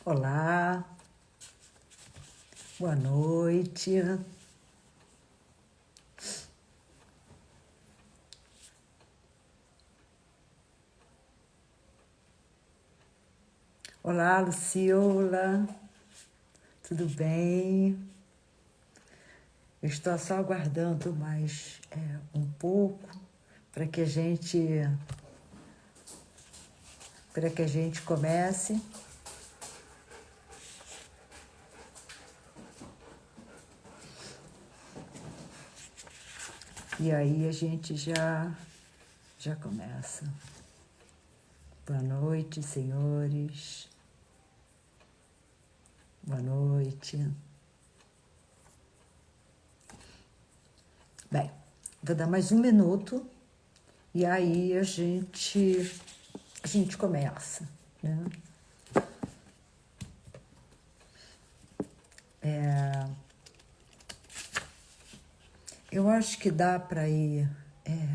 Olá, boa noite. Olá, Luciola, tudo bem? Eu estou só aguardando mais um pouco para que a gente comece. E aí a gente já começa. Boa noite, senhores. Boa noite. Bem, vou dar mais um minuto e aí a gente começa, né? Eu acho que dá para ir,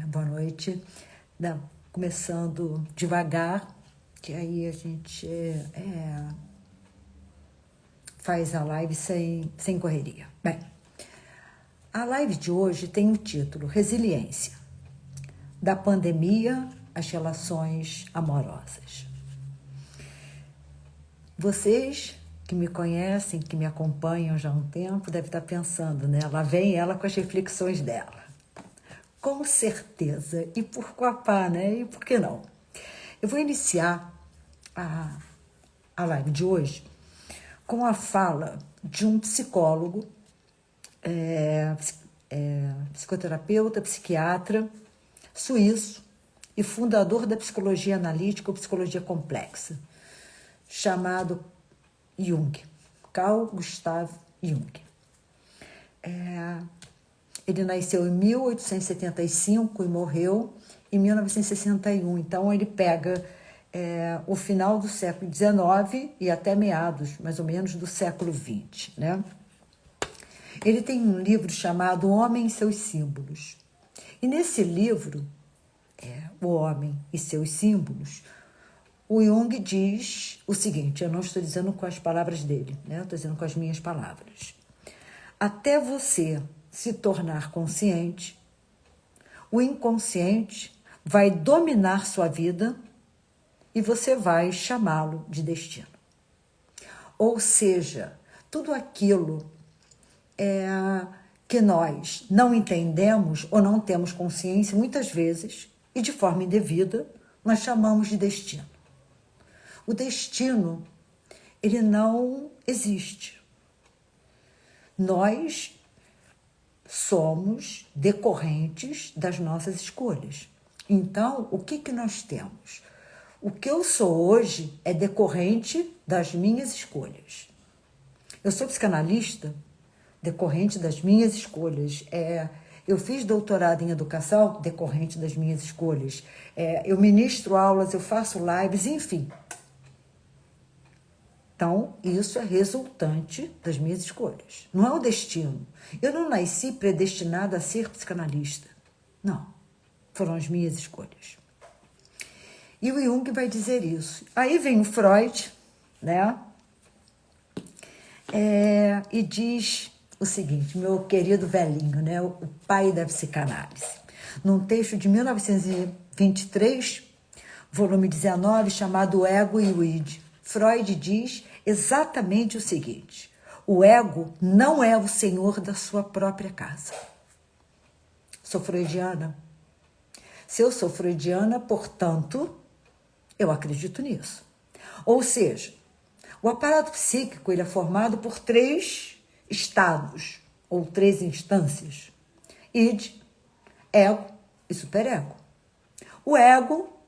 boa noite, começando devagar, que aí a gente faz a live sem correria. Bem, a live de hoje tem o título Resiliência, da pandemia às relações amorosas. Vocês que me conhecem, que me acompanham já há um tempo, devem estar pensando, né? Lá vem ela com as reflexões dela. Com certeza. E por quapá, né? E por que não? Eu vou iniciar a live de hoje com a fala de um psicólogo, psicoterapeuta, psiquiatra, suíço e fundador da psicologia analítica ou psicologia complexa, chamado Jung, Carl Gustav Jung. Ele nasceu em 1875 e morreu em 1961. Então, ele pega o final do século XIX e até meados, mais ou menos, do século XX, né? Ele tem um livro chamado O Homem e Seus Símbolos. E nesse livro, O Homem e Seus Símbolos, o Jung diz o seguinte, eu não estou dizendo com as palavras dele, né? Eu estou dizendo com as minhas palavras. Até você se tornar consciente, o inconsciente vai dominar sua vida e você vai chamá-lo de destino. Ou seja, tudo aquilo que nós não entendemos ou não temos consciência, muitas vezes, e de forma indevida, nós chamamos de destino. O destino, ele não existe. Nós somos decorrentes das nossas escolhas. Então, o que nós temos? O que eu sou hoje é decorrente das minhas escolhas. Eu sou psicanalista decorrente das minhas escolhas. Eu fiz doutorado em educação decorrente das minhas escolhas. Eu ministro aulas, eu faço lives, enfim. Então, isso é resultante das minhas escolhas. Não é o destino. Eu não nasci predestinada a ser psicanalista. Não. Foram as minhas escolhas. E o Jung vai dizer isso. Aí vem o Freud, né? E diz o seguinte, meu querido velhinho, né? O pai da psicanálise. Num texto de 1923, volume 19, chamado O Ego e o Id, Freud diz exatamente o seguinte: o ego não é o senhor da sua própria casa. Sou freudiana. Se eu sou freudiana, portanto, eu acredito nisso. Ou seja, o aparato psíquico ele é formado por 3 estados, ou 3 instâncias: id, ego e superego. O ego,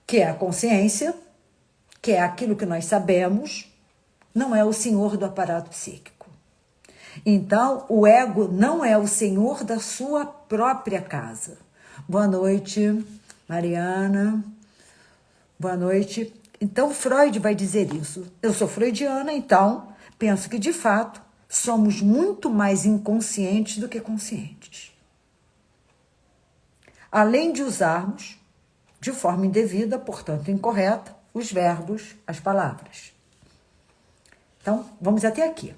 que é a consciência, que é aquilo que nós sabemos, não é o senhor do aparato psíquico. Então, o ego não é o senhor da sua própria casa. Boa noite, Mariana. Boa noite. Então, Freud vai dizer isso. Eu sou freudiana, então, penso que, de fato, somos muito mais inconscientes do que conscientes. Além de usarmos, de forma indevida, portanto incorreta, os verbos, as palavras. Então, vamos até aqui,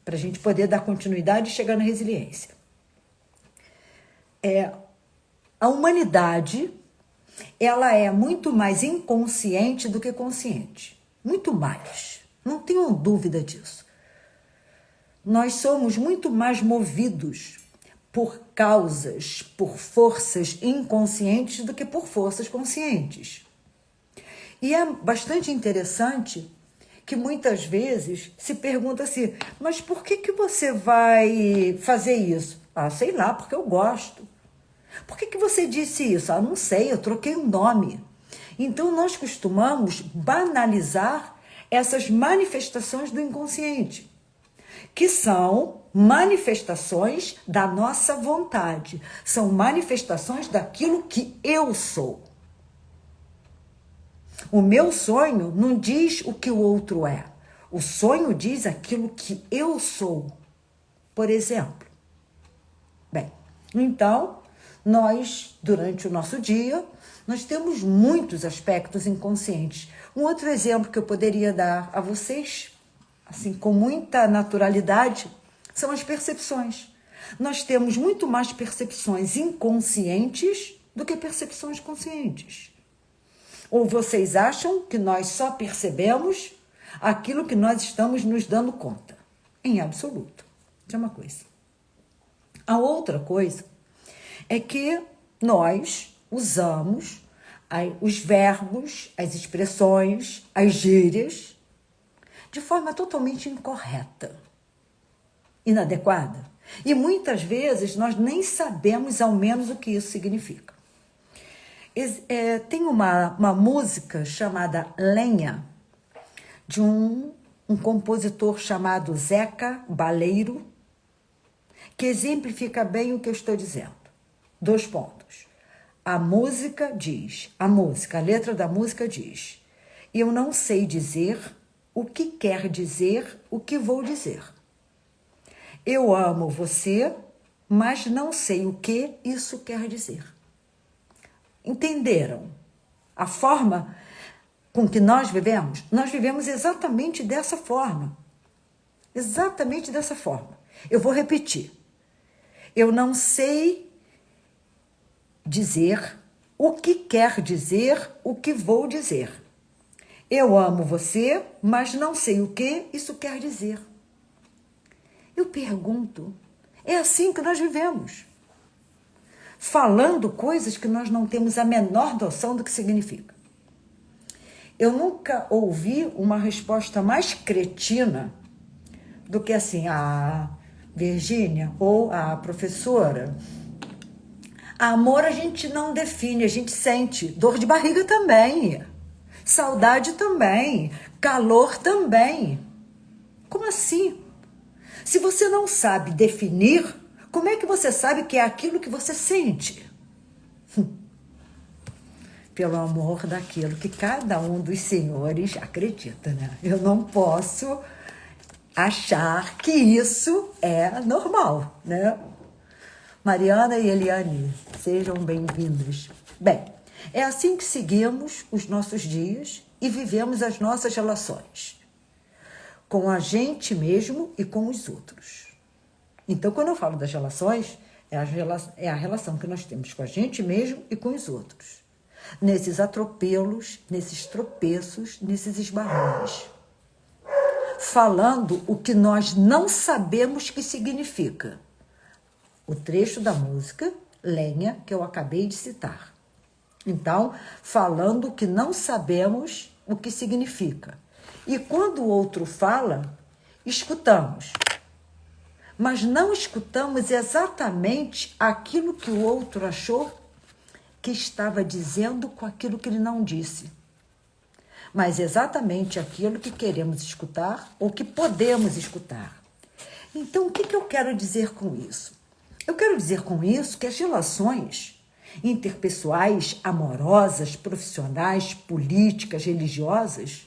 para a gente poder dar continuidade e chegar na resiliência. A humanidade, ela é muito mais inconsciente do que consciente. Muito mais. Não tenham dúvida disso. Nós somos muito mais movidos por causas, por forças inconscientes do que por forças conscientes. E é bastante interessante que muitas vezes se pergunta assim, mas por que você vai fazer isso? Ah, sei lá, porque eu gosto. Por que você disse isso? Ah, não sei, eu troquei um nome. Então, nós costumamos banalizar essas manifestações do inconsciente, que são manifestações da nossa vontade, são manifestações daquilo que eu sou. O meu sonho não diz o que o outro é. O sonho diz aquilo que eu sou. Por exemplo. Bem, então, nós, durante o nosso dia, nós temos muitos aspectos inconscientes. Um outro exemplo que eu poderia dar a vocês, assim, com muita naturalidade, são as percepções. Nós temos muito mais percepções inconscientes do que percepções conscientes. Ou vocês acham que nós só percebemos aquilo que nós estamos nos dando conta? Em absoluto. Isso é uma coisa. A outra coisa é que nós usamos os verbos, as expressões, as gírias de forma totalmente incorreta, inadequada. E muitas vezes nós nem sabemos ao menos o que isso significa. Tem uma música chamada Lenha, de um compositor chamado Zeca Baleiro, que exemplifica bem o que eu estou dizendo. 2 pontos. A letra da música diz: eu não sei dizer o que quer dizer o que vou dizer. Eu amo você, mas não sei o que isso quer dizer. Entenderam? A forma com que nós vivemos? Nós vivemos exatamente dessa forma. Exatamente dessa forma. Eu vou repetir. Eu não sei dizer o que quer dizer o que vou dizer. Eu amo você, mas não sei o que isso quer dizer. Eu pergunto, é assim que nós vivemos. Falando coisas que nós não temos a menor noção do que significa. Eu nunca ouvi uma resposta mais cretina do que assim, a Virgínia ou a professora. Amor a gente não define, a gente sente. Dor de barriga também. Saudade também. Calor também. Como assim? Se você não sabe definir, como é que você sabe que é aquilo que você sente? Pelo amor daquilo que cada um dos senhores acredita, né? Eu não posso achar que isso é normal, né? Mariana e Eliane, sejam bem-vindos. Bem, é assim que seguimos os nossos dias e vivemos as nossas relações. Com a gente mesmo e com os outros. Então, quando eu falo das relações, é a relação que nós temos com a gente mesmo e com os outros. Nesses atropelos, nesses tropeços, nesses esbarrões. Falando o que nós não sabemos que significa. O trecho da música, Lenha, que eu acabei de citar. Então, falando o que não sabemos o que significa. E quando o outro fala, escutamos. Mas não escutamos exatamente aquilo que o outro achou que estava dizendo com aquilo que ele não disse. Mas exatamente aquilo que queremos escutar ou que podemos escutar. Então, o que eu quero dizer com isso? Eu quero dizer com isso que as relações interpessoais, amorosas, profissionais, políticas, religiosas,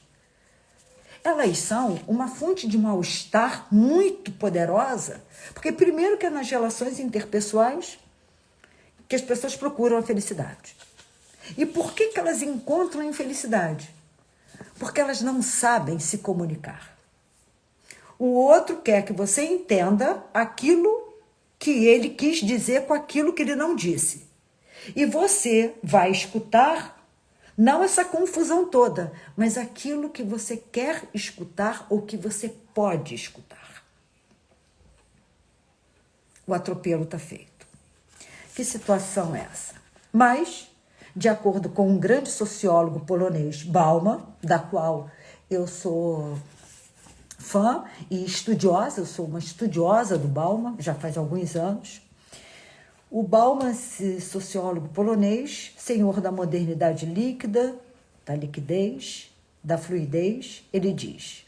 elas são uma fonte de mal-estar muito poderosa, porque primeiro que é nas relações interpessoais que as pessoas procuram a felicidade. E por que elas encontram a infelicidade? porque elas não sabem se comunicar. O outro quer que você entenda aquilo que ele quis dizer com aquilo que ele não disse. E você vai escutar, não essa confusão toda, mas aquilo que você quer escutar ou que você pode escutar. O atropelo está feito. Que situação é essa? Mas, de acordo com um grande sociólogo polonês, Bauman, da qual eu sou fã e estudiosa, eu sou uma estudiosa do Bauman, já faz alguns anos. O Bauman, esse sociólogo polonês, senhor da modernidade líquida, da liquidez, da fluidez, ele diz,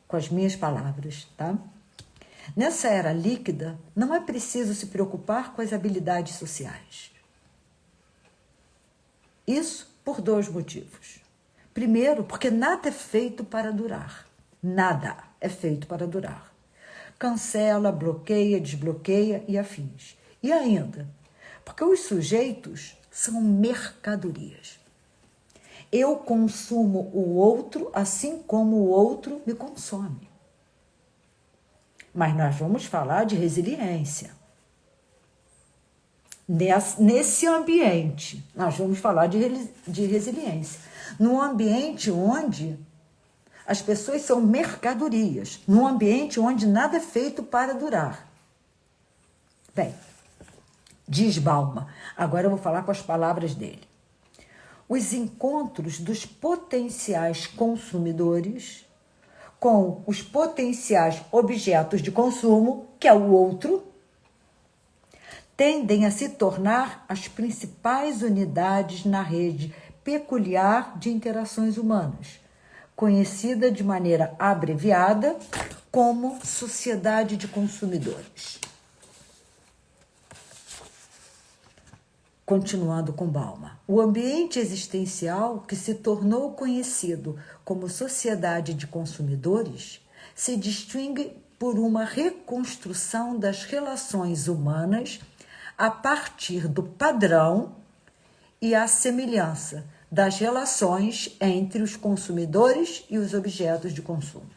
com as minhas palavras, tá? Nessa era líquida, não é preciso se preocupar com as habilidades sociais. Isso por dois motivos. Primeiro, porque nada é feito para durar. Nada é feito para durar. Cancela, bloqueia, desbloqueia e afins. E ainda, porque os sujeitos são mercadorias. Eu consumo o outro assim como o outro me consome. Mas nós vamos falar de resiliência. Nesse ambiente, nós vamos falar de resiliência. Num ambiente onde as pessoas são mercadorias, num ambiente onde nada é feito para durar. Bem, diz Bauman, agora eu vou falar com as palavras dele. Os encontros dos potenciais consumidores com os potenciais objetos de consumo, que é o outro, tendem a se tornar as principais unidades na rede peculiar de interações humanas, conhecida de maneira abreviada como sociedade de consumidores. Continuando com Bauman, o ambiente existencial que se tornou conhecido como sociedade de consumidores se distingue por uma reconstrução das relações humanas a partir do padrão e a semelhança das relações entre os consumidores e os objetos de consumo.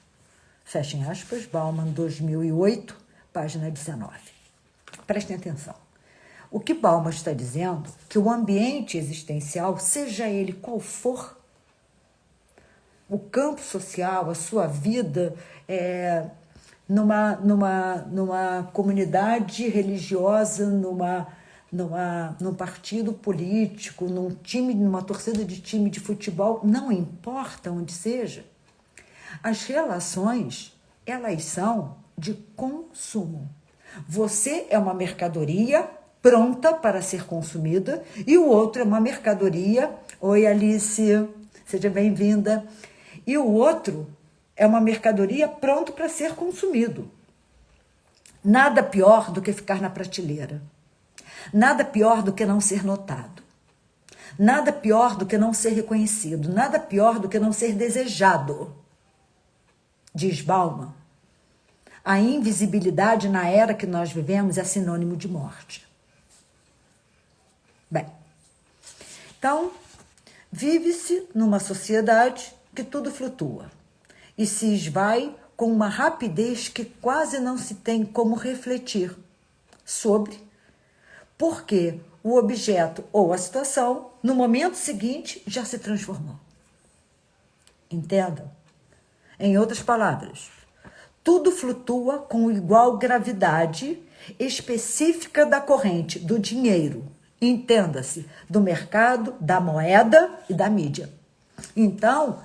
Fechem aspas, Bauman, 2008, página 19. Prestem atenção. O que Bauman está dizendo, que o ambiente existencial, seja ele qual for, o campo social, a sua vida, numa comunidade religiosa, num partido político, numa torcida de time de futebol, não importa onde seja, as relações, elas são de consumo. Você é uma mercadoria pronta para ser consumida e o outro é uma mercadoria. Oi, Alice, seja bem-vinda. E o outro é uma mercadoria pronto para ser consumido. Nada pior do que ficar na prateleira. Nada pior do que não ser notado. Nada pior do que não ser reconhecido. Nada pior do que não ser desejado. Diz Bauman, a invisibilidade na era que nós vivemos é sinônimo de morte. Bem, então, vive-se numa sociedade que tudo flutua e se esvai com uma rapidez que quase não se tem como refletir sobre, porque o objeto ou a situação, no momento seguinte, já se transformou. Entendam? Em outras palavras, tudo flutua com igual gravidade específica da corrente, do dinheiro. Entenda-se, do mercado, da moeda e da mídia. Então,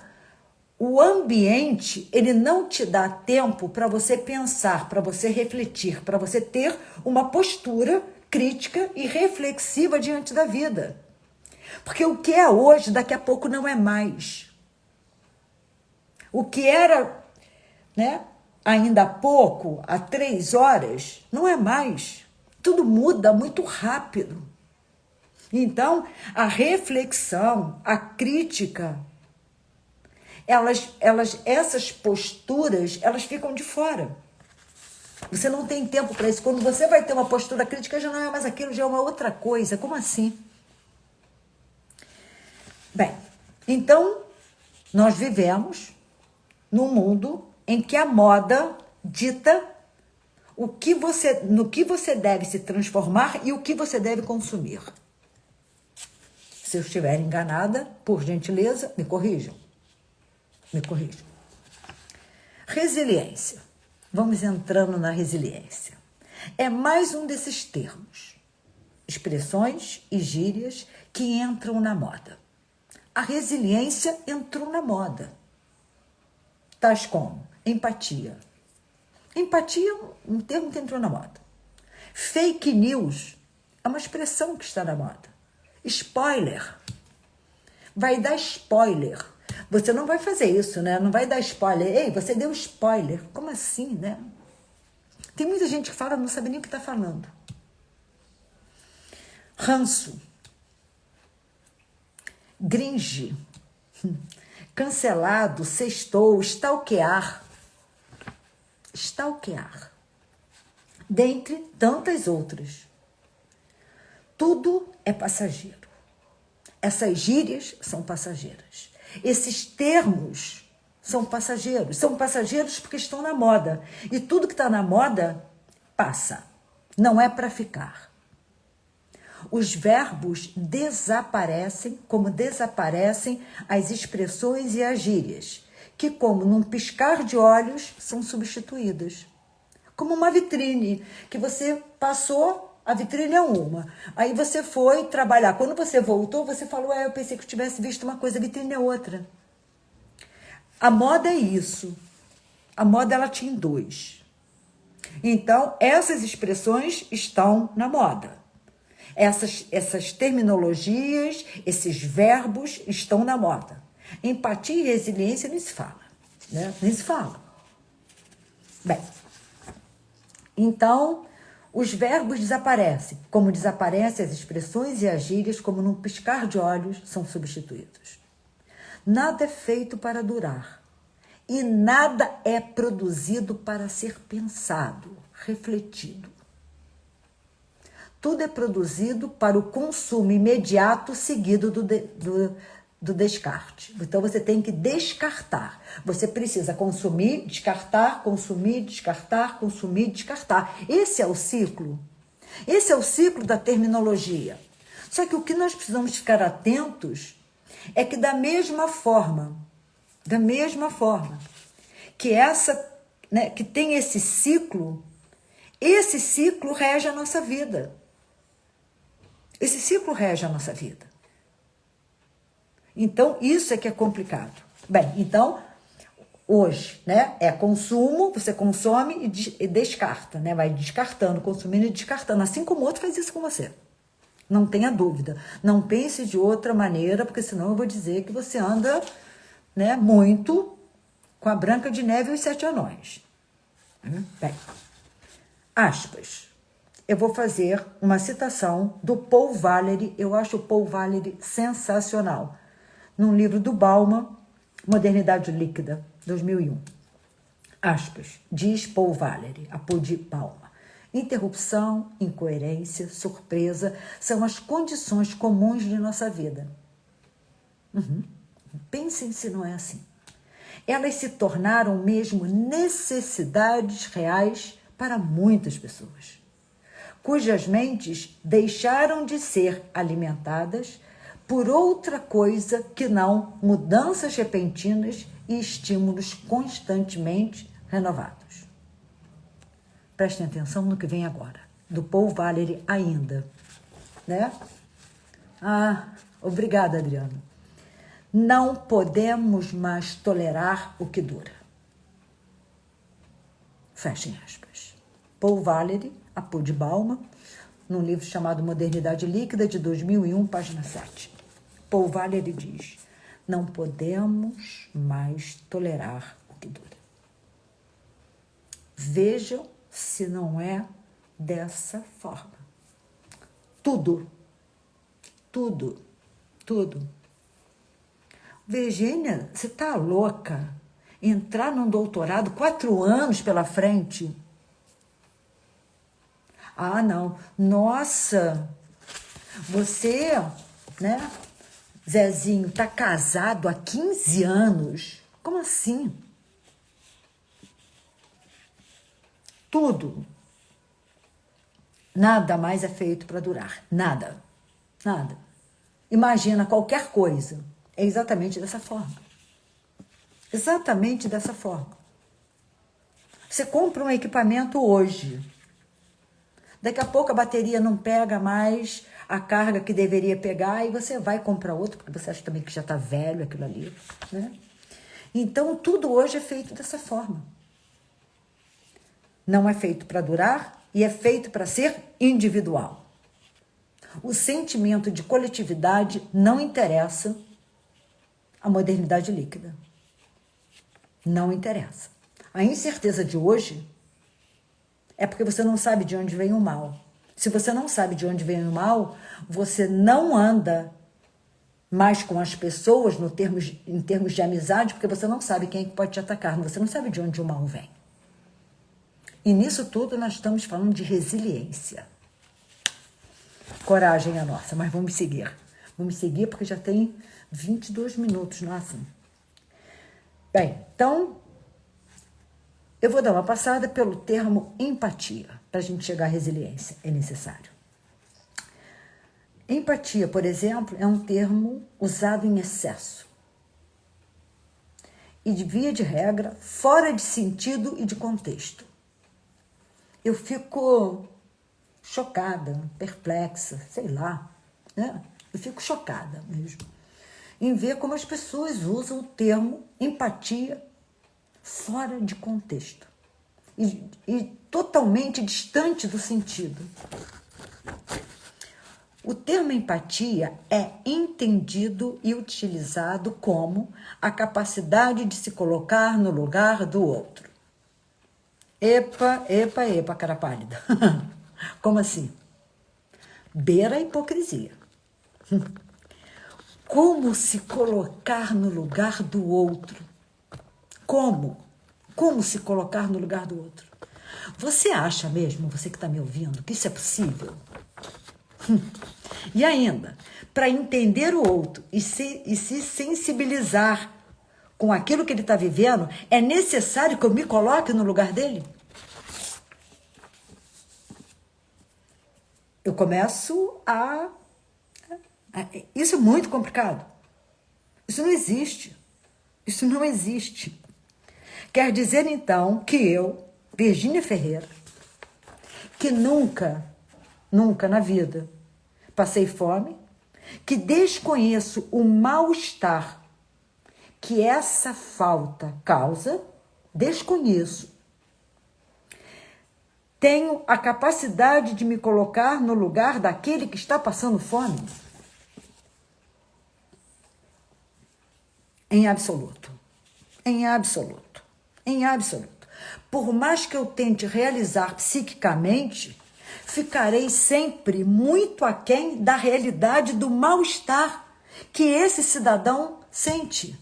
o ambiente, ele não te dá tempo para você pensar, para você refletir, para você ter uma postura crítica e reflexiva diante da vida. Porque o que é hoje, daqui a pouco não é mais. O que era, ainda há pouco, há 3 horas, não é mais. Tudo muda muito rápido. Então, reflexão, a crítica, essas posturas, elas ficam de fora. Você não tem tempo para isso. Quando você vai ter uma postura crítica, já não é mais aquilo, já é uma outra coisa. Como assim? Bem, então, Nós vivemos num mundo em que a moda dita no que você deve se transformar e o que você deve consumir. Se eu estiver enganada, por gentileza, me corrijam. Me corrijam. Resiliência. Vamos entrando na resiliência. É mais um desses termos, expressões e gírias que entram na moda. A resiliência entrou na moda. Tais como empatia. Empatia é um termo que entrou na moda. Fake news é uma expressão que está na moda. Spoiler. Vai dar spoiler. Você não vai fazer isso, né? Não vai dar spoiler. Ei, você deu spoiler. Como assim, né? Tem muita gente que fala, não sabe nem o que está falando. Ranço. Gringe. Cancelado, sextou, stalkear. Stalkear. Dentre tantas outras. Tudo é passageiro. Essas gírias são passageiras. Esses termos são passageiros. São passageiros porque estão na moda. E tudo que está na moda passa. Não é para ficar. Os verbos desaparecem, como desaparecem as expressões e as gírias, que, como num piscar de olhos, são substituídas. Como uma vitrine, que você passou, a vitrine é uma. Aí você foi trabalhar. Quando você voltou, você falou, eu pensei que eu tivesse visto uma coisa, a vitrine é outra. A moda é isso. A moda, ela te induz. Então, essas expressões estão na moda. Essas terminologias, esses verbos estão na moda. Empatia e resiliência nem se fala, né? Nem se fala. Bem, então, os verbos desaparecem, como desaparecem as expressões e as gírias, como num piscar de olhos, são substituídos. Nada é feito para durar e nada é produzido para ser pensado, refletido. Tudo é produzido para o consumo imediato seguido do descarte. Então, você tem que descartar. Você precisa consumir, descartar, consumir, descartar, consumir, descartar. Esse é o ciclo. Esse é o ciclo da terminologia. Só que o que nós precisamos ficar atentos é que da mesma forma que que tem esse ciclo rege a nossa vida. Esse ciclo rege a nossa vida. Então, isso é que é complicado. Bem, então, hoje, né, é consumo, você consome e descarta, né? Vai descartando, consumindo e descartando. Assim como o outro faz isso com você. Não tenha dúvida. Não pense de outra maneira, porque senão eu vou dizer que você anda, né, muito com a Branca de Neve e os 7 anões. Bem, aspas. Eu vou fazer uma citação do Paul Valery. Eu acho o Paul Valery sensacional. Num livro do Bauman, Modernidade Líquida, 2001. Aspas. Diz Paul Valery, a Paul de Bauman. Interrupção, incoerência, surpresa são as condições comuns de nossa vida. Pensem se não é assim. Elas se tornaram mesmo necessidades reais para muitas pessoas, cujas mentes deixaram de ser alimentadas por outra coisa que não mudanças repentinas e estímulos constantemente renovados. Prestem atenção no que vem agora, do Paul Valery ainda, né? Obrigada, Adriana. Não podemos mais tolerar o que dura. Fechem aspas. Paul Valery, a Paul de Bauman, num livro chamado Modernidade Líquida, de 2001, página 7. Paul Valery diz, não podemos mais tolerar o que dura. Vejam se não é dessa forma. Tudo. Virgínia, você tá louca? Entrar num doutorado, 4 anos pela frente? Não. Nossa, você, né? Zezinho está casado há 15 anos. Como assim? Tudo. Nada mais é feito para durar. Nada. Nada. Imagina qualquer coisa. É exatamente dessa forma. Exatamente dessa forma. Você compra um equipamento hoje. Daqui a pouco a bateria não pega mais a carga que deveria pegar e você vai comprar outro, porque você acha também que já está velho aquilo ali, né? Então, tudo hoje é feito dessa forma. Não é feito para durar e é feito para ser individual. O sentimento de coletividade não interessa a modernidade líquida. Não interessa. A incerteza de hoje é porque você não sabe de onde vem o mal. Se você não sabe de onde vem o mal, você não anda mais com as pessoas em termos de amizade, porque você não sabe quem é que pode te atacar, você não sabe de onde o mal vem. E nisso tudo nós estamos falando de resiliência. Coragem a nossa, mas vamos seguir. Vamos seguir porque já tem 22 minutos, nossa. Bem, então, eu vou dar uma passada pelo termo empatia, para a gente chegar à resiliência, é necessário. Empatia, por exemplo, é um termo usado em excesso. E, de via de regra, fora de sentido e de contexto. Eu fico chocada, perplexa, sei lá, né? Eu fico chocada mesmo em ver como as pessoas usam o termo empatia fora de contexto e totalmente distante do sentido. O termo empatia é entendido e utilizado como a capacidade de se colocar no lugar do outro. Epa, cara pálida. Como assim? Beira a hipocrisia. Como se colocar no lugar do outro? Como? Como se colocar no lugar do outro? Você acha mesmo, você que está me ouvindo, que isso é possível? E ainda, para entender o outro e se sensibilizar com aquilo que ele está vivendo, é necessário que eu me coloque no lugar dele? Eu começo Isso é muito complicado. Isso não existe. Isso não existe. Quer dizer, então, que eu, Virgínia Ferreira, que nunca na vida passei fome, que desconheço o mal-estar que essa falta causa, desconheço. Tenho a capacidade de me colocar no lugar daquele que está passando fome? Em absoluto. Em absoluto. Em absoluto. Por mais que eu tente realizar psiquicamente, ficarei sempre muito aquém da realidade do mal-estar que esse cidadão sente.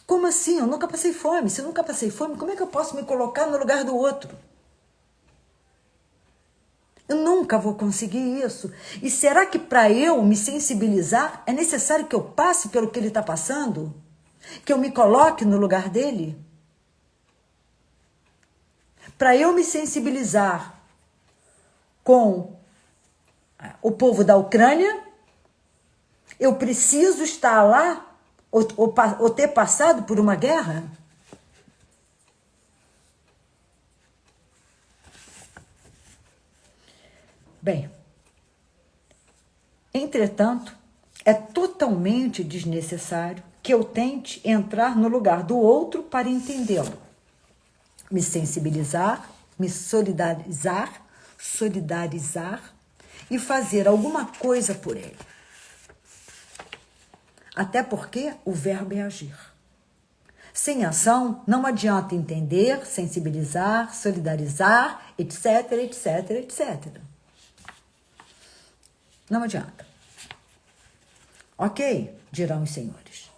Como assim? Eu nunca passei fome. Se eu nunca passei fome, como é que eu posso me colocar no lugar do outro? Eu nunca vou conseguir isso. E será que para eu me sensibilizar, é necessário que eu passe pelo que ele está passando? Que eu me coloque no lugar dele? Para eu me sensibilizar com o povo da Ucrânia, eu preciso estar lá ou ter passado por uma guerra? Bem, entretanto, é totalmente desnecessário que eu tente entrar no lugar do outro para entendê-lo. Me sensibilizar, me solidarizar e fazer alguma coisa por ele. Até porque o verbo é agir. Sem ação, não adianta entender, sensibilizar, solidarizar, etc, etc, etc. Não adianta. Ok, dirão os senhores.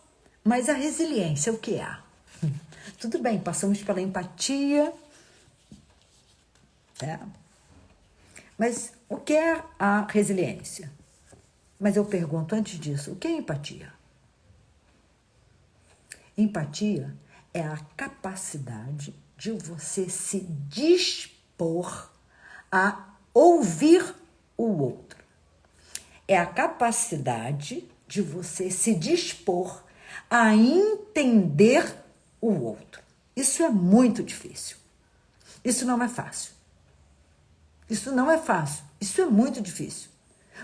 Mas a resiliência, o que é? Tudo bem, passamos pela empatia. Mas o que é a resiliência? Mas eu pergunto antes disso, o que é empatia? Empatia é a capacidade de você se dispor a ouvir o outro. É a capacidade de você se dispor a entender o outro. Isso é muito difícil. Isso não é fácil. Isso não é fácil. Isso é muito difícil.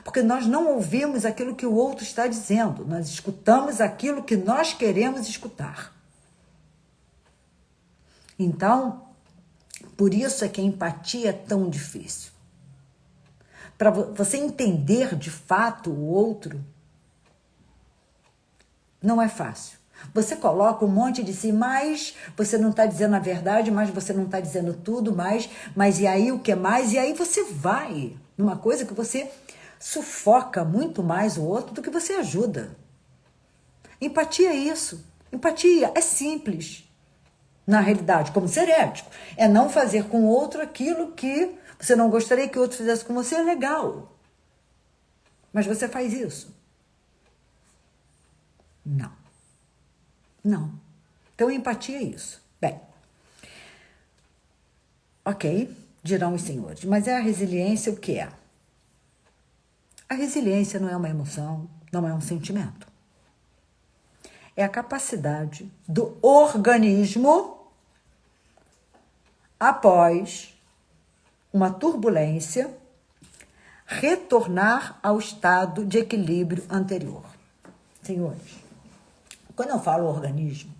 Porque nós não ouvimos aquilo que o outro está dizendo. Nós escutamos aquilo que nós queremos escutar. Então, por isso é que a empatia é tão difícil. Para você entender de fato o outro, não é fácil. Você coloca um monte de si, mas você não está dizendo a verdade, mas você não está dizendo tudo, mas e aí o que mais? E aí você vai numa coisa que você sufoca muito mais o outro do que você ajuda. Empatia é isso. Empatia é simples. Na realidade, como ser ético, é não fazer com o outro aquilo que você não gostaria que o outro fizesse com você, é legal. Mas você faz isso? Não. Não. Então, empatia é isso. Bem, ok, dirão os senhores, mas é a resiliência o que é? A resiliência não é uma emoção, não é um sentimento. É a capacidade do organismo, após uma turbulência, retornar ao estado de equilíbrio anterior. Senhores, quando eu falo organismo,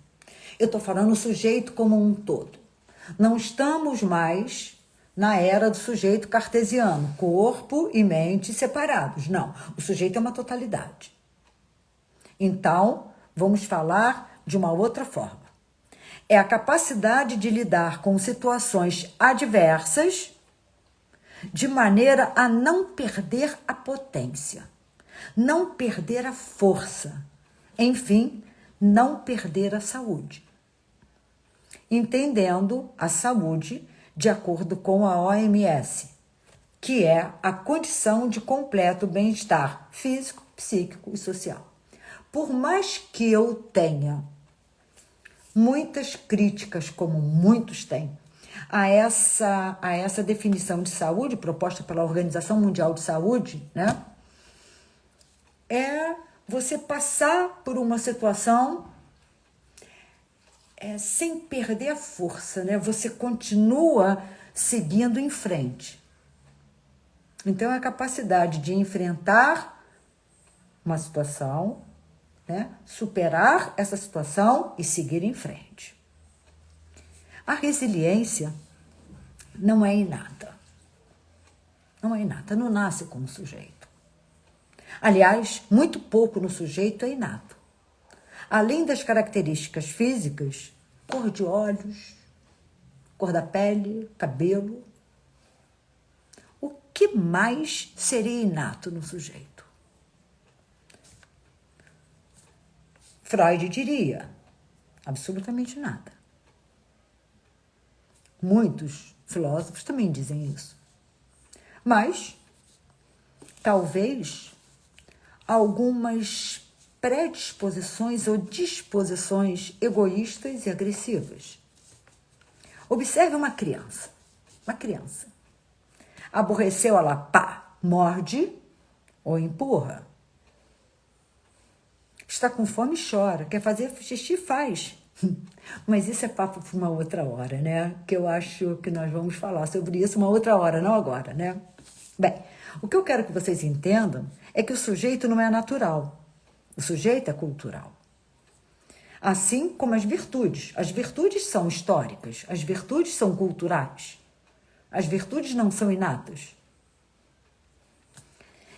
eu estou falando o sujeito como um todo. Não estamos mais na era do sujeito cartesiano, corpo e mente separados. Não, o sujeito é uma totalidade. Então, vamos falar de uma outra forma. É a capacidade de lidar com situações adversas de maneira a não perder a potência, não perder a força, enfim, não perder a saúde. Entendendo a saúde de acordo com a OMS, que é a condição de completo bem-estar físico, psíquico e social. Por mais que eu tenha muitas críticas, como muitos têm, a essa definição de saúde proposta pela Organização Mundial de Saúde, né? É você passar por uma situação sem perder a força, né? Você continua seguindo em frente. Então, é a capacidade de enfrentar uma situação, né? Superar essa situação e seguir em frente. A resiliência não é inata. Não é inata, não nasce como sujeito. Aliás, muito pouco no sujeito é inato. Além das características físicas, cor de olhos, cor da pele, cabelo, o que mais seria inato no sujeito? Freud diria, absolutamente nada. Muitos filósofos também dizem isso. Mas, talvez, algumas predisposições ou disposições egoístas e agressivas. Observe uma criança. Uma criança. Aborreceu, ela pá, morde ou empurra. Está com fome, chora. Quer fazer xixi, faz. Mas isso é papo para uma outra hora, né? Que eu acho que nós vamos falar sobre isso uma outra hora, não agora, né? Bem, o que eu quero que vocês entendam é que o sujeito não é natural. O sujeito é cultural. Assim como as virtudes. As virtudes são históricas, as virtudes são culturais. As virtudes não são inatas.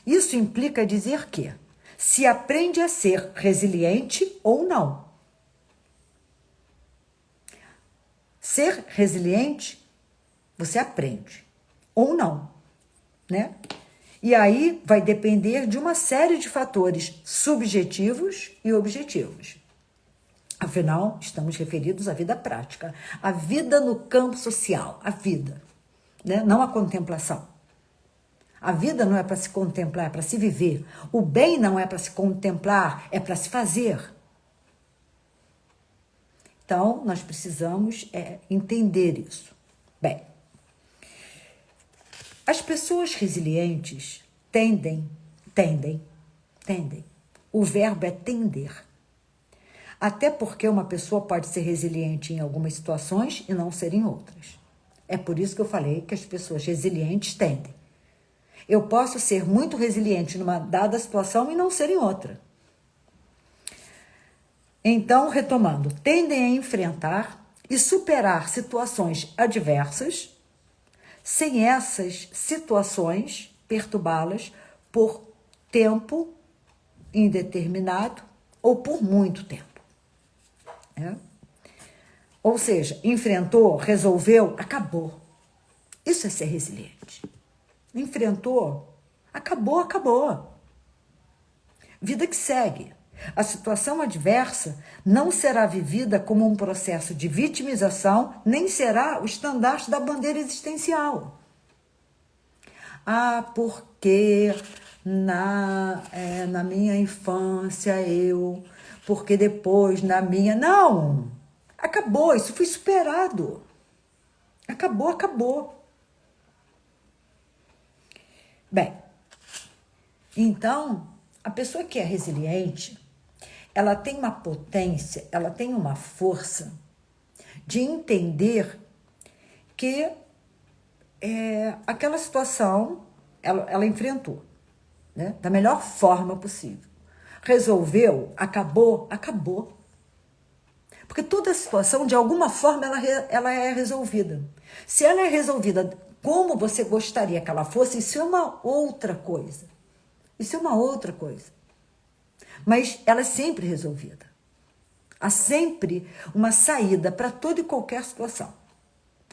Isso implica dizer que se aprende a ser resiliente ou não. Ser resiliente, você aprende ou não, né? E aí vai depender de uma série de fatores subjetivos e objetivos. Afinal, estamos referidos à vida prática, à vida no campo social, a vida, né? Não a contemplação. A vida não é para se contemplar, é para se viver. O bem não é para se contemplar, é para se fazer. Então, nós precisamos entender isso. Bem, as pessoas resilientes tendem. O verbo é tender. Até porque uma pessoa pode ser resiliente em algumas situações e não ser em outras. É por isso que eu falei que as pessoas resilientes tendem. Eu posso ser muito resiliente numa dada situação e não ser em outra. Então, retomando, tendem a enfrentar e superar situações adversas, sem essas situações perturbá-las por tempo indeterminado ou por muito tempo. Ou seja, enfrentou, resolveu, acabou. Isso é ser resiliente. Enfrentou, acabou. Vida que segue. A situação adversa não será vivida como um processo de vitimização, nem será o estandarte da bandeira existencial. Porque na minha infância porque depois na minha... Não! Acabou, isso foi superado. Acabou. Bem, então, a pessoa que é resiliente, ela tem uma potência, ela tem uma força de entender que aquela situação ela enfrentou, né, da melhor forma possível. Resolveu, acabou. Porque toda situação, de alguma forma, ela é resolvida. Se ela é resolvida como você gostaria que ela fosse, isso é uma outra coisa. Mas ela é sempre resolvida. Há sempre uma saída para toda e qualquer situação.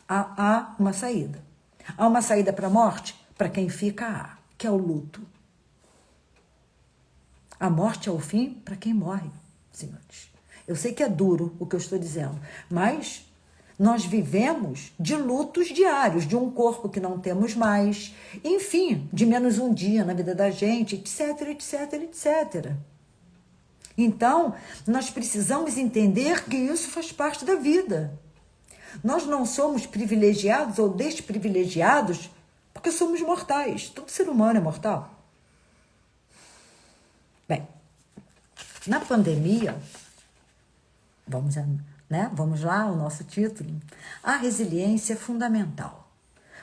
Há uma saída. Há uma saída para a morte? Para quem fica, que é o luto. A morte é o fim para quem morre, senhores. Eu sei que é duro o que eu estou dizendo, mas nós vivemos de lutos diários, de um corpo que não temos mais, enfim, de menos um dia na vida da gente, etc. Então, nós precisamos entender que isso faz parte da vida. Nós não somos privilegiados ou desprivilegiados porque somos mortais. Todo ser humano é mortal. Bem, na pandemia, vamos lá, o nosso título. A resiliência é fundamental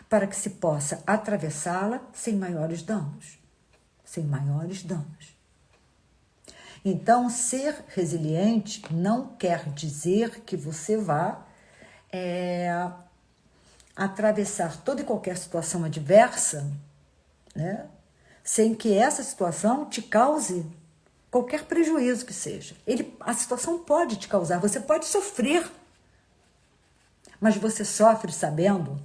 para que se possa atravessá-la sem maiores danos. Então, ser resiliente não quer dizer que você vá atravessar toda e qualquer situação adversa, né, sem que essa situação te cause qualquer prejuízo que seja. A situação pode te causar, você pode sofrer, mas você sofre sabendo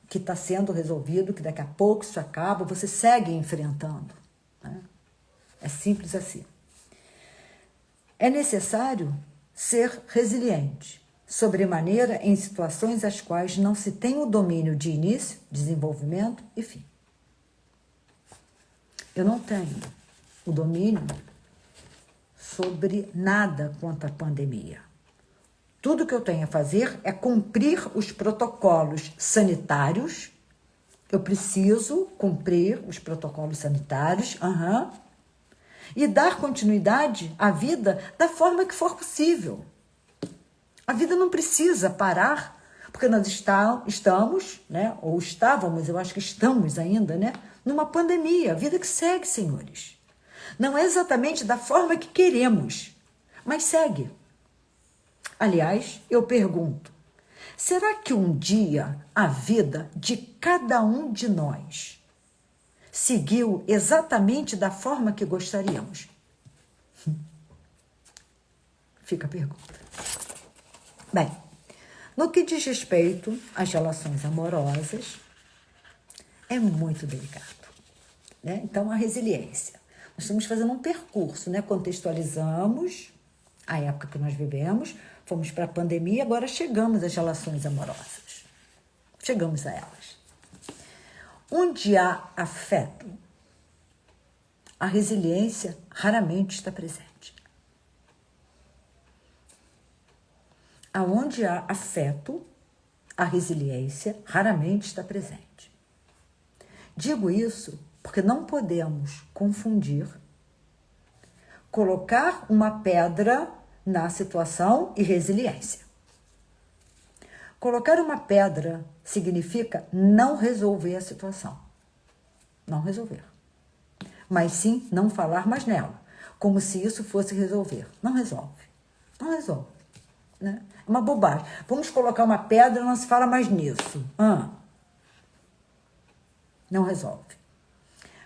que está sendo resolvido, que daqui a pouco isso acaba, você segue enfrentando. Né? É simples assim. É necessário ser resiliente, sobremaneira em situações as quais não se tem o domínio de início, desenvolvimento e fim. Eu não tenho o domínio sobre nada quanto à pandemia. Tudo que eu tenho a fazer é cumprir os protocolos sanitários. Eu preciso cumprir os protocolos sanitários, e dar continuidade à vida da forma que for possível. A vida não precisa parar, porque nós estamos, né, ou estávamos, eu acho que estamos ainda, né, numa pandemia. A vida que segue, senhores. Não é exatamente da forma que queremos, mas segue. Aliás, eu pergunto, será que um dia a vida de cada um de nós seguiu exatamente da forma que gostaríamos? Fica a pergunta. Bem, no que diz respeito às relações amorosas, é muito delicado, né? Então, a resiliência. Nós estamos fazendo um percurso, né? Contextualizamos a época que nós vivemos, fomos para a pandemia, agora chegamos às relações amorosas. Chegamos a elas. Onde há afeto, a resiliência raramente está presente. Aonde há afeto, a resiliência raramente está presente. Digo isso porque não podemos confundir colocar uma pedra na situação e resiliência. Colocar uma pedra significa não resolver a situação. Não resolver. Mas sim não falar mais nela, como se isso fosse resolver. Não resolve. Não resolve. Né? É uma bobagem. Vamos colocar uma pedra e não se fala mais nisso. Não resolve.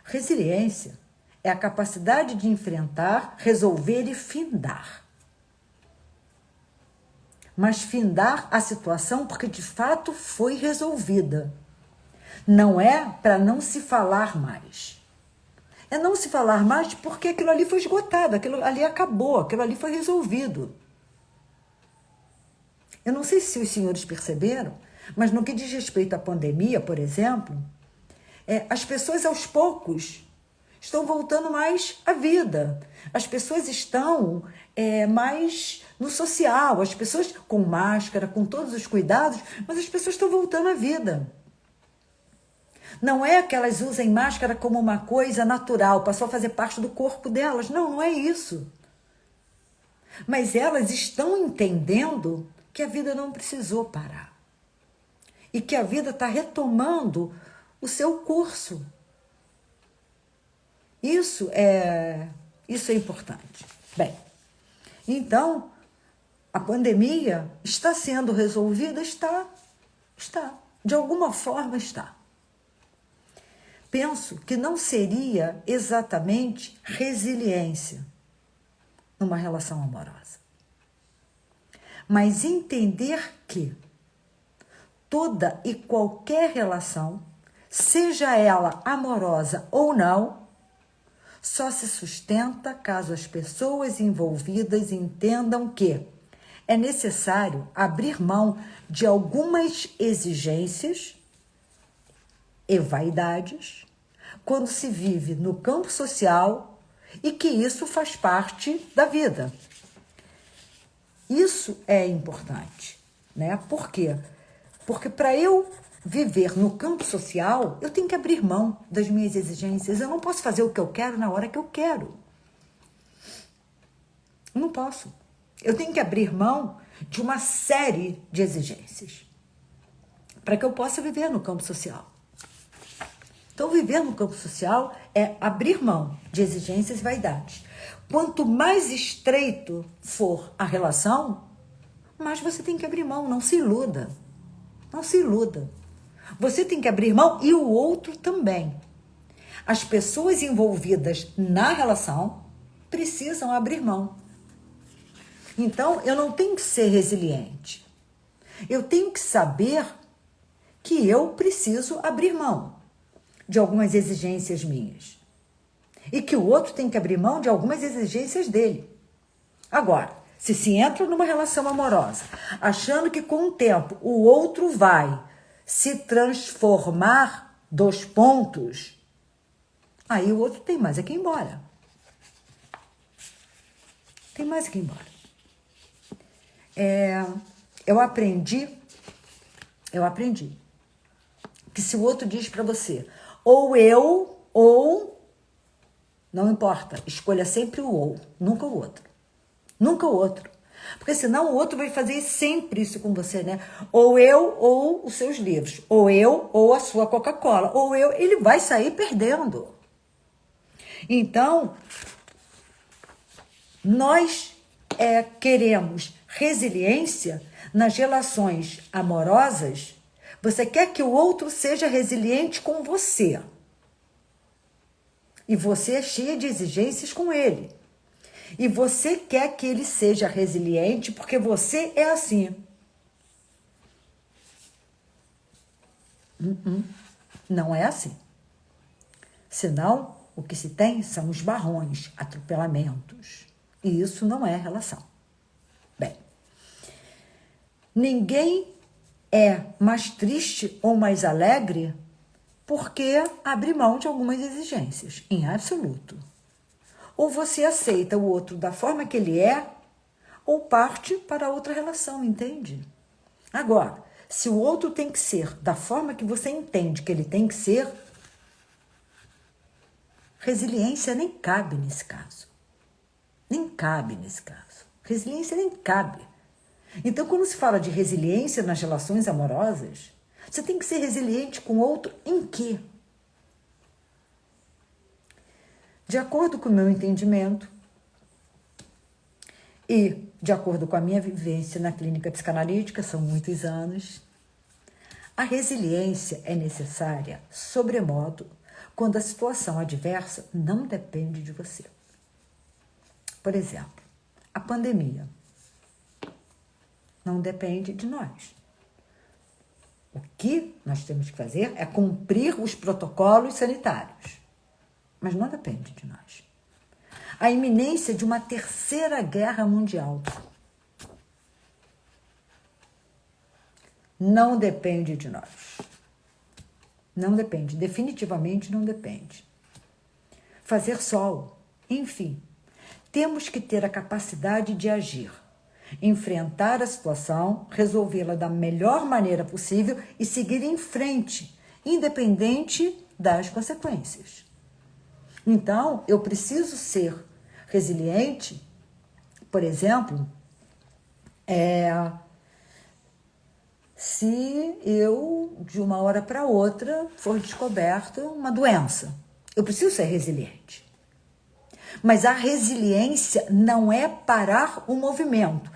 Resiliência é a capacidade de enfrentar, resolver e findar. Mas findar a situação porque de fato foi resolvida. Não é para não se falar mais. É não se falar mais porque aquilo ali foi esgotado, aquilo ali acabou, aquilo ali foi resolvido. Eu não sei se os senhores perceberam, mas no que diz respeito à pandemia, por exemplo, as pessoas aos poucos estão voltando mais à vida. As pessoas estão mais no social, as pessoas com máscara, com todos os cuidados, mas as pessoas estão voltando à vida. Não é que elas usem máscara como uma coisa natural, passou a fazer parte do corpo delas. Não, não é isso. Mas elas estão entendendo que a vida não precisou parar. E que a vida está retomando o seu curso. Isso é importante. Bem, então, a pandemia está sendo resolvida? Está. De alguma forma está. Penso que não seria exatamente resiliência numa relação amorosa. Mas entender que toda e qualquer relação, seja ela amorosa ou não, só se sustenta caso as pessoas envolvidas entendam que é necessário abrir mão de algumas exigências e vaidades quando se vive no campo social e que isso faz parte da vida. Isso é importante, né? Por quê? Porque para eu viver no campo social, eu tenho que abrir mão das minhas exigências. Eu não posso fazer o que eu quero na hora que eu quero. Não posso. Eu tenho que abrir mão de uma série de exigências para que eu possa viver no campo social. Então, viver no campo social é abrir mão de exigências e vaidades. Quanto mais estreito for a relação, mais você tem que abrir mão. Não se iluda. Não se iluda. Você tem que abrir mão e o outro também. As pessoas envolvidas na relação precisam abrir mão. Então, eu não tenho que ser resiliente. Eu tenho que saber que eu preciso abrir mão de algumas exigências minhas. E que o outro tem que abrir mão de algumas exigências dele. Agora, se entra numa relação amorosa, achando que com o tempo o outro vai se transformar, aí o outro tem mais é que ir embora. Tem mais é que ir embora. Eu aprendi que se o outro diz para você, ou eu, ou, não importa, escolha sempre o ou, nunca o outro. Nunca o outro. Porque senão o outro vai fazer sempre isso com você, né? Ou eu, ou os seus livros. Ou eu, ou a sua Coca-Cola. Ou eu, ele vai sair perdendo. Então, nós queremos resiliência nas relações amorosas. Você quer que o outro seja resiliente com você. E você é cheia de exigências com ele. E você quer que ele seja resiliente porque você é assim. Não é assim. Senão, o que se tem são os barrões, atropelamentos. E isso não é relação. Bem, ninguém é mais triste ou mais alegre porque abre mão de algumas exigências, em absoluto. Ou você aceita o outro da forma que ele é, ou parte para outra relação, entende? Agora, se o outro tem que ser da forma que você entende que ele tem que ser, resiliência nem cabe nesse caso. Nem cabe nesse caso. Resiliência nem cabe. Então, quando se fala de resiliência nas relações amorosas, você tem que ser resiliente com o outro em quê? De acordo com o meu entendimento e de acordo com a minha vivência na clínica psicanalítica, são muitos anos, a resiliência é necessária, sobremodo, quando a situação adversa não depende de você. Por exemplo, a pandemia não depende de nós. O que nós temos que fazer é cumprir os protocolos sanitários, mas não depende de nós. A iminência de uma terceira guerra mundial não depende de nós. Não depende, definitivamente não depende. Fazer sol, enfim, temos que ter a capacidade de agir, enfrentar a situação, resolvê-la da melhor maneira possível e seguir em frente, independente das consequências. Então, eu preciso ser resiliente, por exemplo, se eu, de uma hora para outra, for descoberta uma doença. Eu preciso ser resiliente. Mas a resiliência não é parar o movimento.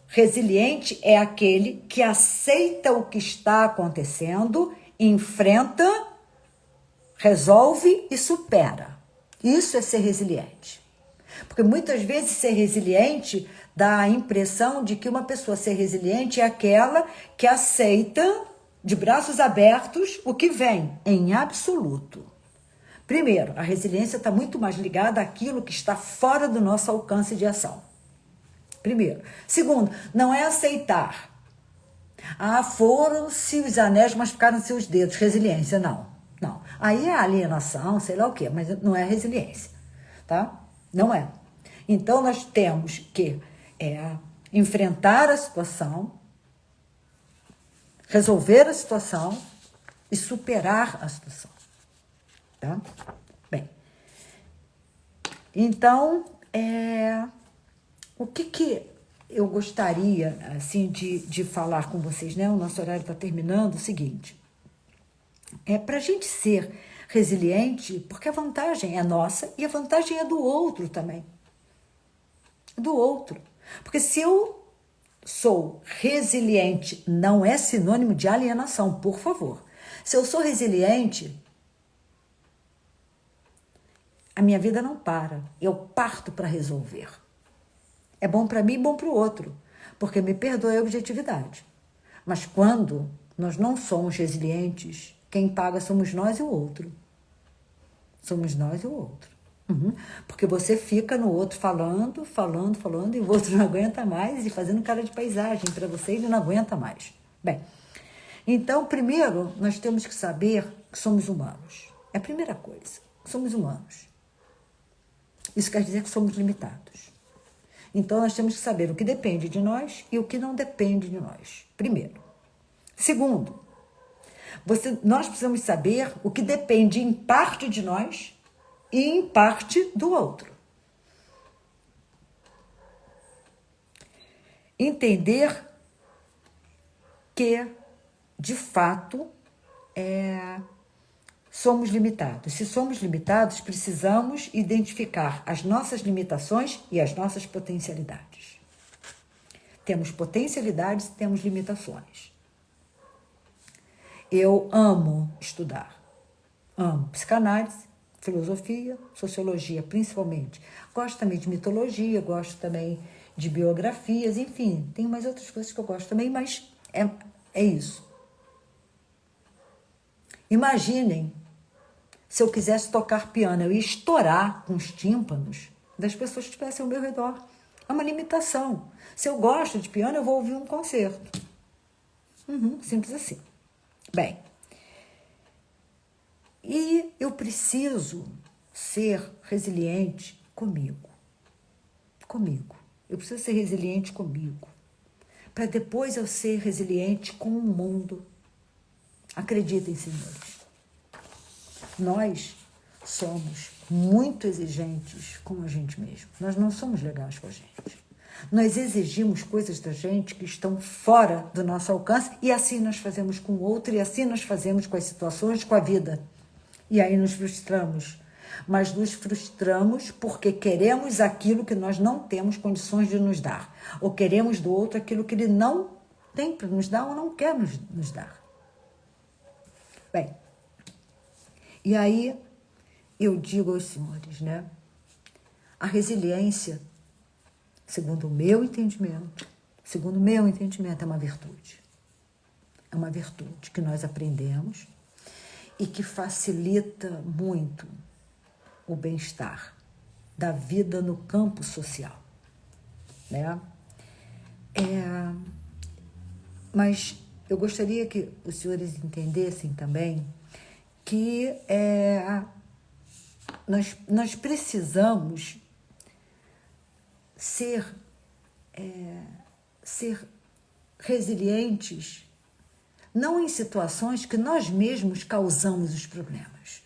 Resiliente é aquele que aceita o que está acontecendo, enfrenta, resolve e supera. Isso é ser resiliente. Porque muitas vezes ser resiliente dá a impressão de que uma pessoa ser resiliente é aquela que aceita de braços abertos o que vem, em absoluto. Primeiro, a resiliência está muito mais ligada àquilo que está fora do nosso alcance de ação. Primeiro. Segundo, não é aceitar. Foram-se os anéis, mas ficaram-se os dedos. Resiliência, não. Não. Aí é alienação, sei lá o quê, mas não é resiliência, tá? Não é. Então, nós temos que enfrentar a situação, resolver a situação e superar a situação. Tá? Bem, então, o que eu gostaria assim, de falar com vocês, né? O nosso horário está terminando, o seguinte, para a gente ser resiliente, porque a vantagem é nossa e a vantagem é do outro também. Do outro. Porque se eu sou resiliente, não é sinônimo de alienação, por favor. Se eu sou resiliente, a minha vida não para. Eu parto para resolver. É bom para mim e bom para o outro, porque me perdoa a objetividade. Mas quando nós não somos resilientes, quem paga somos nós e o outro. Somos nós e o outro. Porque você fica no outro falando, e o outro não aguenta mais e fazendo cara de paisagem para você, ele não aguenta mais. Bem, então, primeiro, nós temos que saber que somos humanos. É a primeira coisa, somos humanos. Isso quer dizer que somos limitados. Então, nós temos que saber o que depende de nós e o que não depende de nós. Primeiro. Segundo, nós precisamos saber o que depende em parte de nós e em parte do outro. Entender que, de fato, somos limitados. Se somos limitados, precisamos identificar as nossas limitações e as nossas potencialidades. Temos potencialidades e temos limitações. Eu amo estudar. Amo psicanálise, filosofia, sociologia, principalmente. Gosto também de mitologia, gosto também de biografias, enfim, tem mais outras coisas que eu gosto também, mas é isso. Imaginem se eu quisesse tocar piano, eu ia estourar com os tímpanos das pessoas que estivessem ao meu redor. É uma limitação. Se eu gosto de piano, eu vou ouvir um concerto. Simples assim. Bem, E eu preciso ser resiliente comigo. Comigo. Eu preciso ser resiliente comigo. Para depois eu ser resiliente com o mundo. Acreditem, senhores. Nós somos muito exigentes com a gente mesmo. Nós não somos legais com a gente. Nós exigimos coisas da gente que estão fora do nosso alcance e assim nós fazemos com o outro e assim nós fazemos com as situações, com a vida. E aí nos frustramos. Mas nos frustramos porque queremos aquilo que nós não temos condições de nos dar. Ou queremos do outro aquilo que ele não tem para nos dar ou não quer nos dar. Bem, e aí eu digo aos senhores, né? A resiliência, segundo o meu entendimento, é uma virtude. É uma virtude que nós aprendemos e que facilita muito o bem-estar da vida no campo social, né? Mas eu gostaria que os senhores entendessem também que nós precisamos ser resilientes não em situações que nós mesmos causamos os problemas.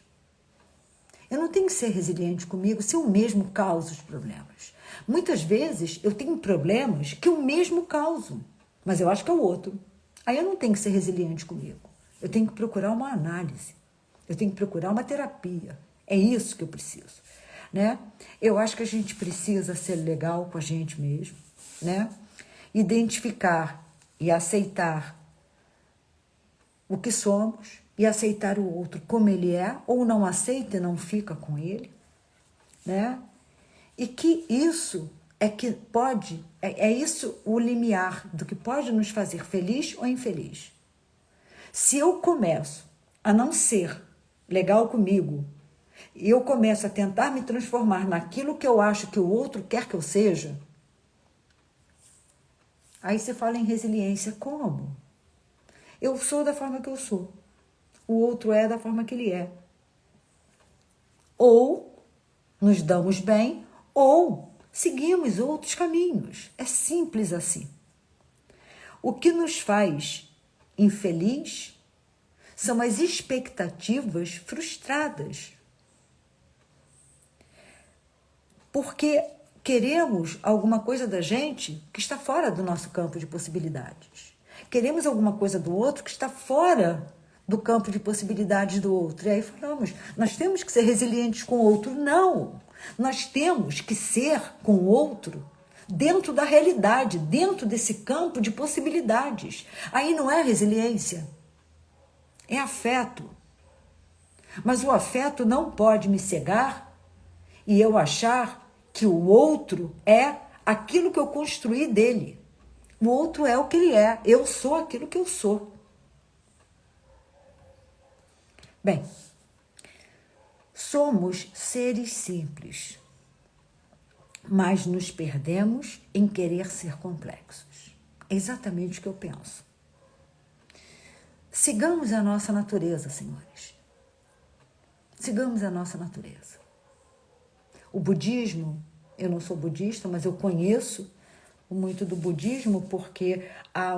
Eu não tenho que ser resiliente comigo se eu mesmo causo os problemas. Muitas vezes eu tenho problemas que eu mesmo causo, mas eu acho que é o outro. Aí eu não tenho que ser resiliente comigo. Eu tenho que procurar uma análise. Eu tenho que procurar uma terapia. É isso que eu preciso, né? Eu acho que a gente precisa ser legal com a gente mesmo, né? Identificar e aceitar o que somos e aceitar o outro como ele é, ou não aceita e não fica com ele, né? E que isso é que pode, é isso o limiar do que pode nos fazer feliz ou infeliz. Se eu começo a não ser legal comigo, e eu começo a tentar me transformar naquilo que eu acho que o outro quer que eu seja, aí você fala em resiliência. Como? Eu sou da forma que eu sou. O outro é da forma que ele é. Ou nos damos bem, ou seguimos outros caminhos. É simples assim. O que nos faz infeliz são as expectativas frustradas. Porque queremos alguma coisa da gente que está fora do nosso campo de possibilidades. Queremos alguma coisa do outro que está fora do campo de possibilidades do outro. E aí falamos, nós temos que ser resilientes com o outro. Não! Nós temos que ser com o outro dentro da realidade, dentro desse campo de possibilidades. Aí não é resiliência, é afeto. Mas o afeto não pode me cegar e eu achar que o outro é aquilo que eu construí dele. O outro é o que ele é. Eu sou aquilo que eu sou. Bem, somos seres simples, mas nos perdemos em querer ser complexos. É exatamente o que eu penso. Sigamos a nossa natureza, senhores. Sigamos a nossa natureza. O budismo, eu não sou budista, mas eu conheço muito do budismo porque há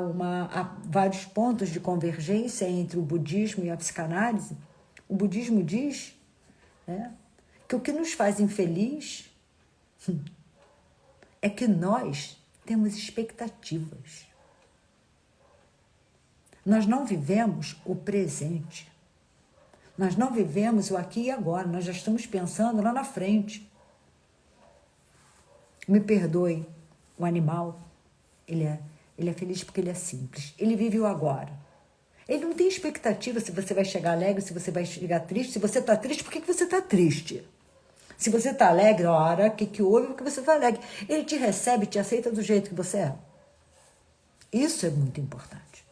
vários pontos de convergência entre o budismo e a psicanálise. O budismo diz, né, que o que nos faz infeliz é que nós temos expectativas. Nós não vivemos o presente. Nós não vivemos o aqui e agora. Nós já estamos pensando lá na frente. Me perdoe, o animal, ele é feliz porque ele é simples. Ele vive o agora. Ele não tem expectativa se você vai chegar alegre, se você vai chegar triste. Se você está triste, por que você está triste? Se você está alegre, ora, o que houve? Porque você está alegre. Ele te recebe, te aceita do jeito que você é. Isso é muito importante.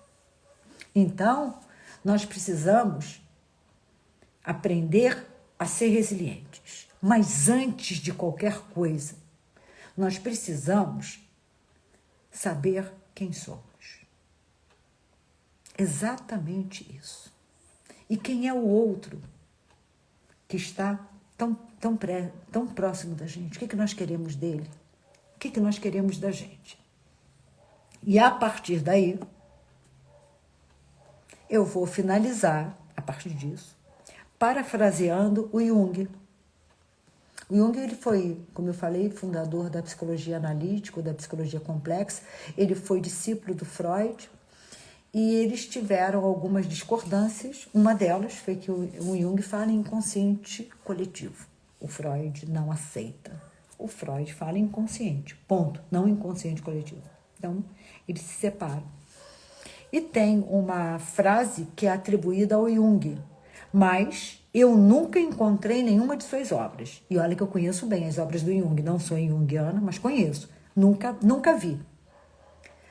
Então, nós precisamos aprender a ser resilientes. Mas antes de qualquer coisa, nós precisamos saber quem somos. Exatamente isso. E quem é o outro? que está tão próximo da gente. O que nós queremos dele? O que nós queremos da gente? E a partir daí, eu vou finalizar, a partir disso, parafraseando o Jung. O Jung, ele foi, como eu falei, fundador da psicologia analítica, da psicologia complexa. Ele foi discípulo do Freud e eles tiveram algumas discordâncias. Uma delas foi que o Jung fala em inconsciente coletivo. O Freud não aceita. O Freud fala inconsciente, ponto, não inconsciente coletivo. Então, eles se separam. E tem uma frase que é atribuída ao Jung, mas eu nunca encontrei nenhuma de suas obras. E olha que eu conheço bem as obras do Jung, não sou junguiana, mas conheço. Nunca vi.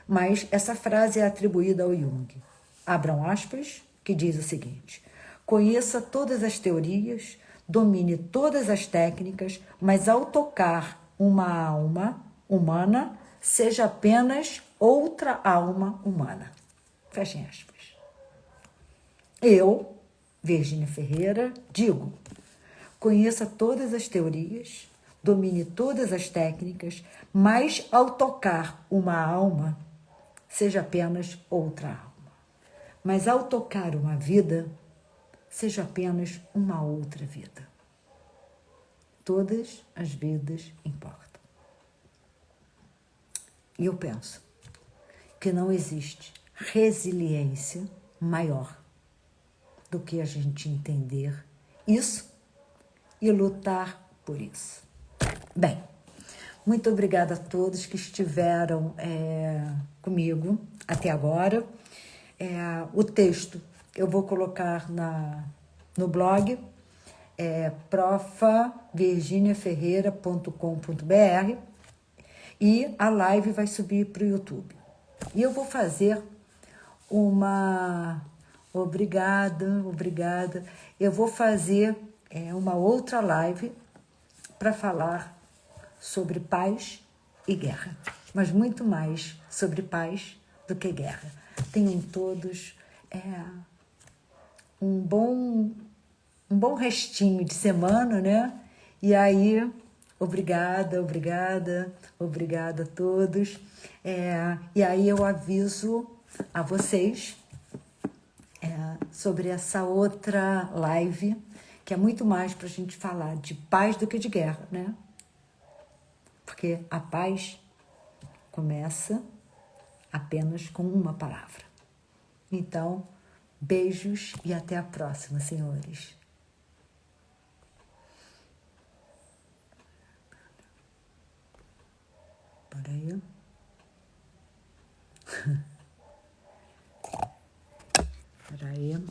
Mas essa frase é atribuída ao Jung. Abram aspas, que diz o seguinte: conheça todas as teorias, domine todas as técnicas, mas ao tocar uma alma humana, seja apenas outra alma humana. Fechem aspas. Eu, Virgínia Ferreira, digo: conheça todas as teorias, domine todas as técnicas, mas ao tocar uma alma, seja apenas outra alma. Mas ao tocar uma vida, seja apenas uma outra vida. Todas as vidas importam. E eu penso que não existe resiliência maior do que a gente entender isso e lutar por isso. Bem, muito obrigada a todos que estiveram comigo até agora. O texto eu vou colocar no blog, profavirginiaferreira.com.br, e a live vai subir para o YouTube. E eu vou fazer uma... Obrigada. Eu vou fazer uma outra live para falar sobre paz e guerra, mas muito mais sobre paz do que guerra. Tenham todos um bom restinho de semana, né? E aí, obrigada a todos. E aí eu aviso a vocês sobre essa outra live, que é muito mais para a gente falar de paz do que de guerra, né? Porque a paz começa apenas com uma palavra. Então, beijos e até a próxima, senhores. Peraí. Peraí.